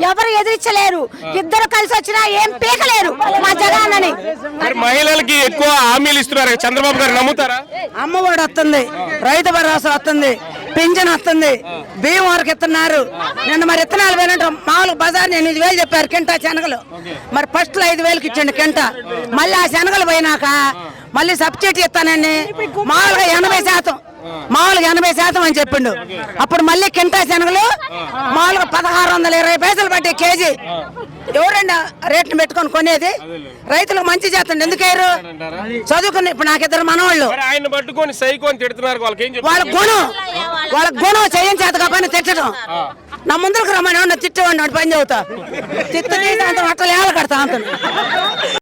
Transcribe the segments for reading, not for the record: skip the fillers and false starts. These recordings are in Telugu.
ఎవరు ఎదిరించలేరు. ఇద్దరు కలిసి వచ్చినా ఏం పీకలేరు మా జగనన్నని. మహిళలకి ఎక్కువ హామీలు ఇస్తున్నారు చంద్రబాబు గారు, నమ్ముతారా? అమ్మఒడి వస్తుంది, రైతు భరోసా వస్తుంది, పింఛన్ వస్తుంది, బియ్యం వరకు ఇస్తున్నారు. నిన్న మరి ఇత్తనాలు వేలంటే మామూలు బజార్ 8,000 చెప్పారు కింటా శనగలు. మరి ఫస్ట్ 5,000కి ఇచ్చండి కింటా. మళ్ళీ ఆ శనగలు పోయినాక మళ్ళీ సబ్సిడీ ఇస్తానండి. మామూలుగా 80% అని చెప్పిండు. అప్పుడు మళ్ళీ కింటా శనగలు మామూలుగా 1620 పైసలు పట్టే కేజీ. ఎవరండి రేట్లు పెట్టుకొని కొనేది? రైతులకు మంచి చేస్తుంది. ఎందుకయ్యారు? చదువుకుని ఇప్పుడు నాకు 2 మనవాళ్ళు. ఆయన పట్టుకొని సైకోని తిడుతున్నారు. వాళ్ళ గుణం చేయని చేత కాబట్టి తిట్టడం. నా ముందరకు రమ్మని తిట్టేవాడిని పని చదువుతా తిట్టు అట్టలు కడతా అంటున్నా.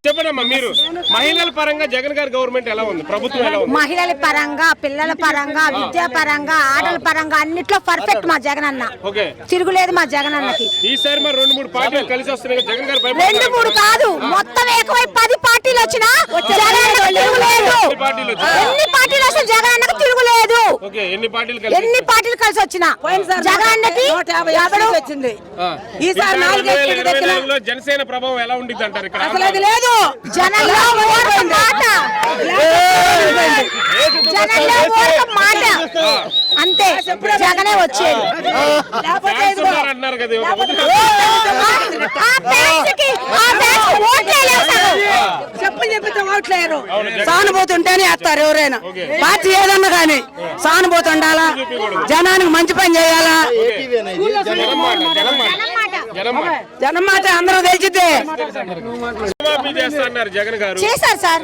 చెప్పండమ్మా, మీరు మహిళల పరంగా జగన్ గారి గవర్నమెంట్ ఎలా ఉంది, ప్రభుత్వం ఎలా ఉంది? మహిళల పరంగా, పిల్లల పరంగా, విద్యా పరంగా, ఆటల పరంగా అన్నిట్లో పర్ఫెక్ట్ మా జగనన్న. తిరుగులేదు మా జగనన్నకి. ఈసారి మరి 2-3 పార్టీలు కలిసి వస్తున్నాయి. జగన్ గారు 2-3 కాదు, మొత్తం ఏకమై 10 పార్టీలు వచ్చినా జగనన్నకు తిరుగులేదు. ఎన్ని పార్టీలు వచ్చినా జగనన్నకు తిరుగులేదు. ఎన్ని పార్టీలు కలిసి వచ్చినా జగనన్నకి వచ్చింది. ఈసారి 4 జనసేన ప్రభావం ఎలా ఉండిద్ది అంటారు? ఇక్కడ అసలు అది లేదు. జనంలో మాట అంతే. జగనే వచ్చేది. అంటున్నారు కదా. సానుభూతి ఉంటేనే వేస్తారు ఎవరైనా. పార్టీ ఏదన్నా కానీ సానుభూతి ఉండాలా, జనానికి మంచి పని చేయాలా. జనం మాట అందరూ తెలిసిద్దే. చేశారు సార్,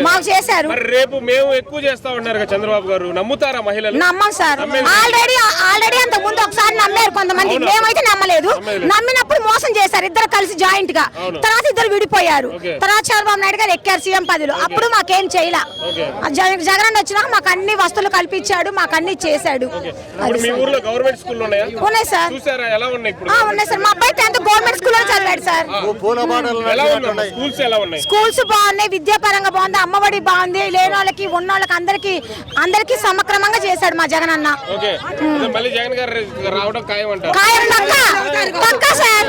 మాకు చేశారు. రేపు మేము ఎక్కువ చేస్తా ఉన్నారు చంద్రబాబు గారు, నమ్ముతారా మహిళలు? నమ్మం సార్. ఆల్రెడీ అంత ముందు ఒకసారి నమ్మారు కొంతమంది, మేమైతే నమ్మలేదు. నమ్మినప్పుడు మోసం చేశారు. ఇద్దరు కలిసి జాయింట్ గా, తర్వాత ఇద్దరు విడిపోయారు. తర్వాత చంద్రబాబు నాయుడు గారు ఎక్కారు సీఎం పదవిలో. అప్పుడు మాకేం చేయలే. జగన్ వచ్చినాక మాకు అన్ని వస్తువులు కల్పించాడు, మాకు అన్ని చేశాడు. ఉన్నాయి సార్, ఉన్నాయి సార్. మా అబ్బాయి 10th గవర్నమెంట్ స్కూల్ లో చదివాడు సార్. స్కూల్స్ బాగున్నాయి, విద్యాపరంగా బాగుంది, అమ్మఒడి బాగుంది. లేని వాళ్ళకి ఉన్న వాళ్ళకి అందరికి సమక్రమంగా చేశాడు మా జగన్ అన్న. ఖాయం పక్కా సార్.